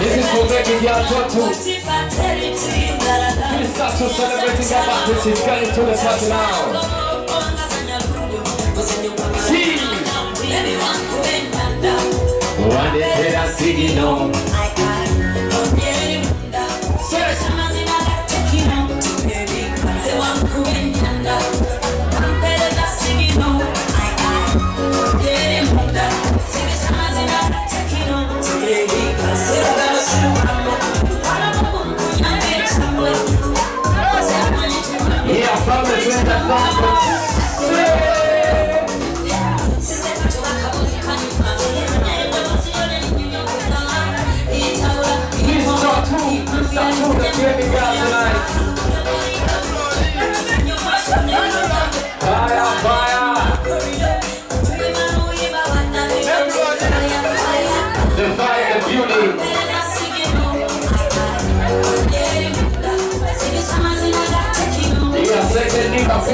This is for making y'all talk to. Please start to celebrating your baptism. It's getting to the top now. See. One day I'm singing on. Yeah, from the trend that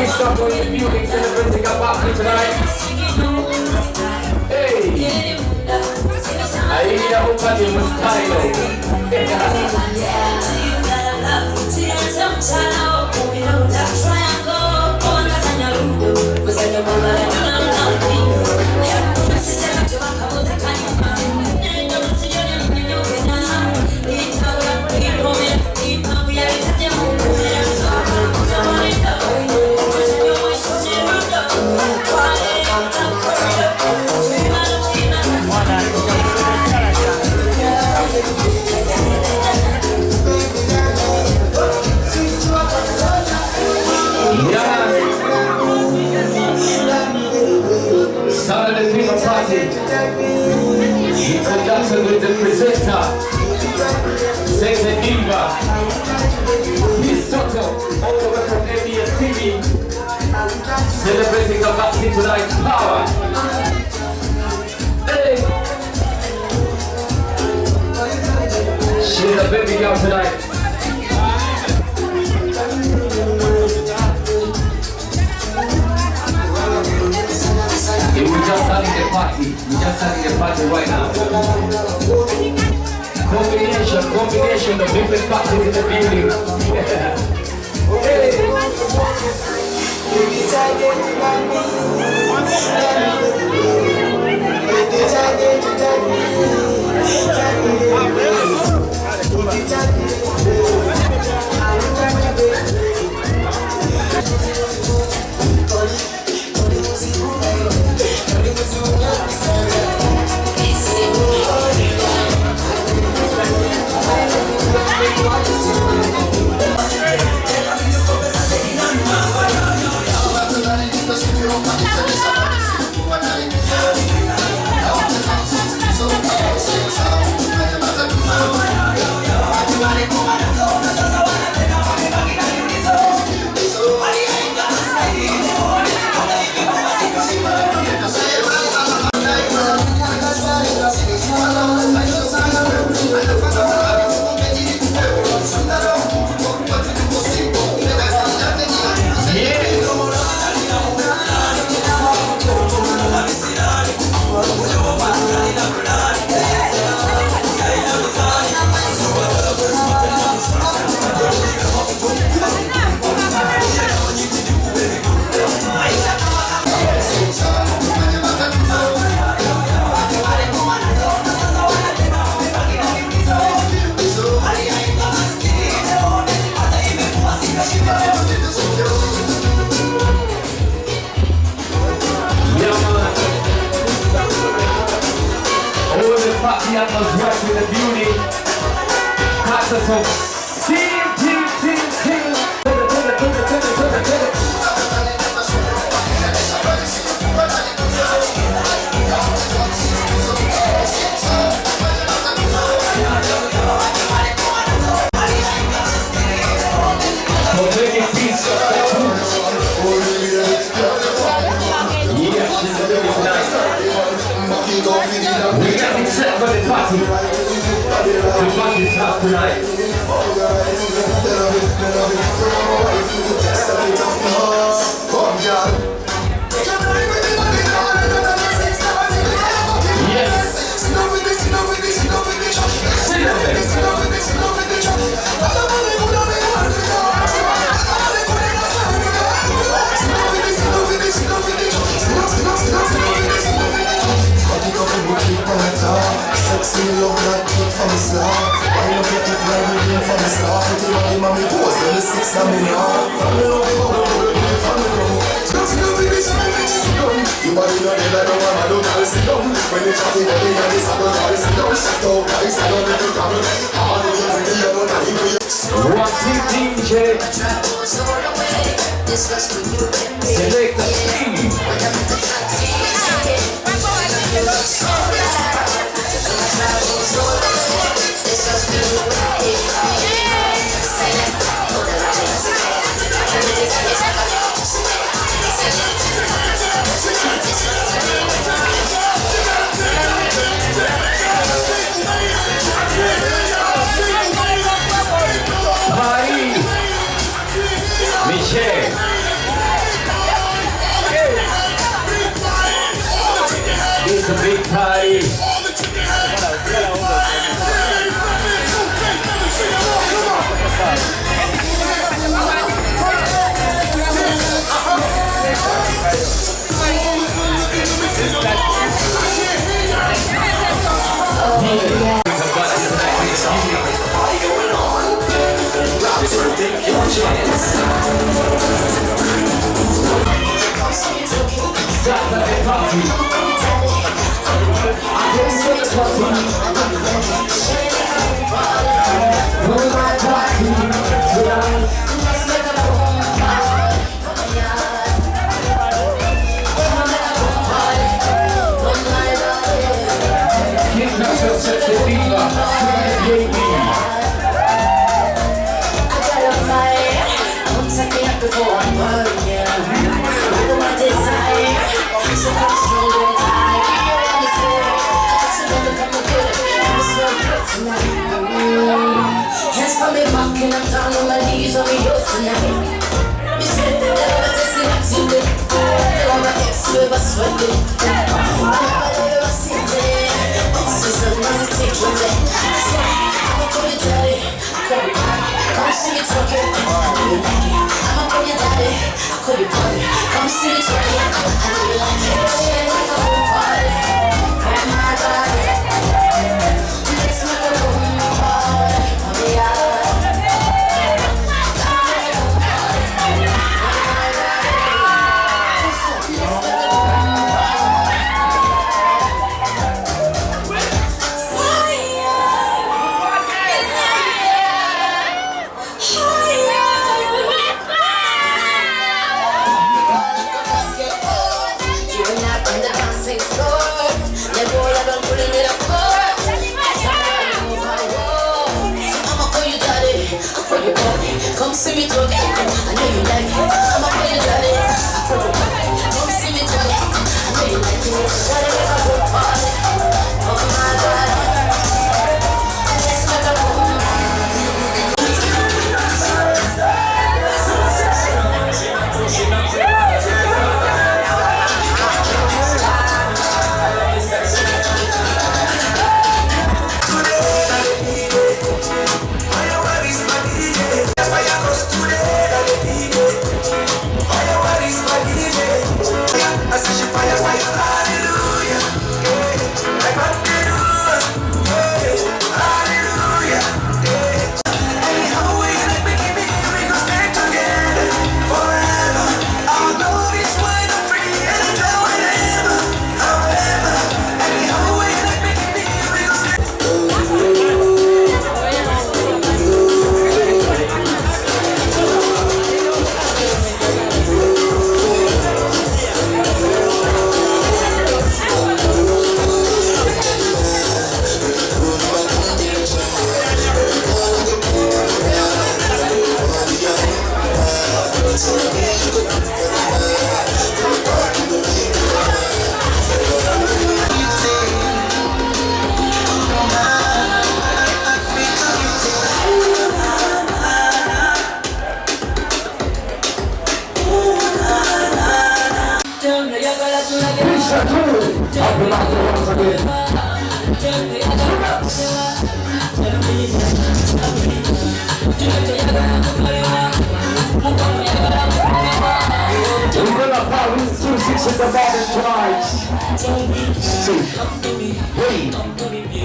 Stop on your music, celebrating our party tonight. Hey! I need a whole party with Tylo. With the presenter, Sex and Diva, Miss Toto, all the way from ABS TV, celebrating our back tonight's power. Hey! She's a baby girl tonight. We're just having a party. We're just having a party right now. Combination of different parties in the building. Yes. See me love that kick from the start. Why you get it right with me from the start? Put your body, mommy, pose, then the six now me now. From the love, from the love. Just love it, it's not sit down. You body not dead, I don't wanna do that, sit down. When you chatting, body, and it's a good body, sit down. Shut up, guys, I don't let you come. All the way, pretty, I don't know if you. What's it, DJ? Select the Steve. Paris, Michel. It's a big party. Saturday party. I can see it party. We're my party tonight. Kids not so such a diva. I got a fire. Don't set me up before I'm burning. Look at my desire. So I'm strong and tired. You understand? I should never come to get it. I'm so good tonight. Hands for me back and I'm down on my knees on me yours tonight. You said that I'm just in accident. I'm an ex-slave, I sweat it. I'm never seen it. This is a nice taking it. I'ma call you daddy. Come see me talking. I know you like it. I'ma call you daddy. I call you daddy. Come see me talking. I know you like it. Like a whole party. Grandma daddy. Let's make a boom party. Oh yeah. Come see me talking, I know you like it. I'ma call you daddy. Come see me talking, I know you like it. Gotta make a good party. Oh my God. Let's make a boom.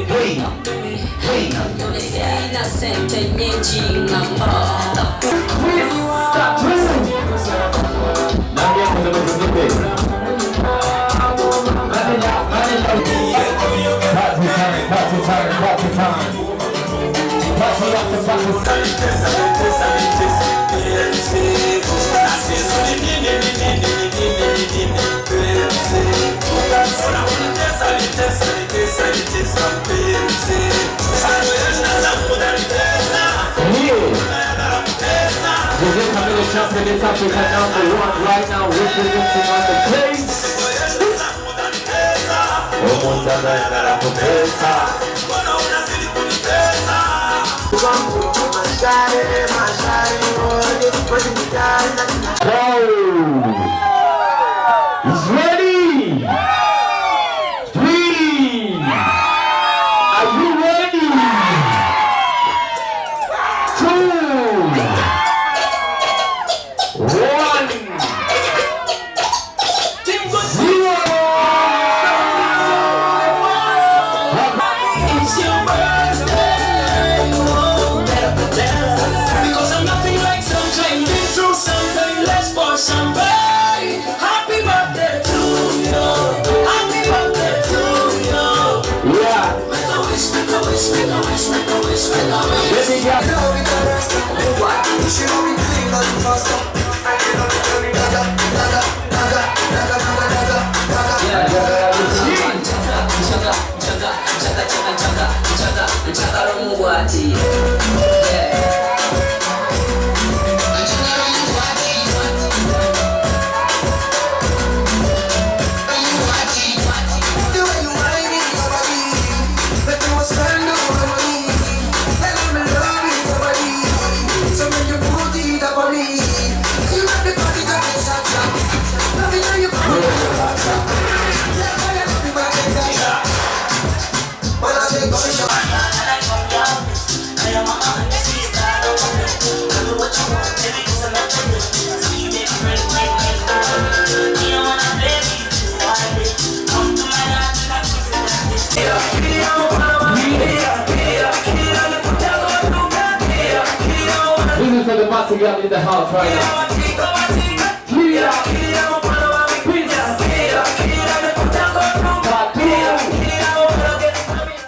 Hey, This Africa #1 right now, representing on the place. He's ready. 3. Are you ready? 2. 1. 0. It's your birthday, because I'm nothing like sunshine. Been through something, let's pour champagne. Happy birthday to you. Happy birthday to you. Yeah. Make a wish, make a wish, make a wish, make a wish, make a wish. Baby girl. You should know me clean and faster. This is for the massive girl in the house right now.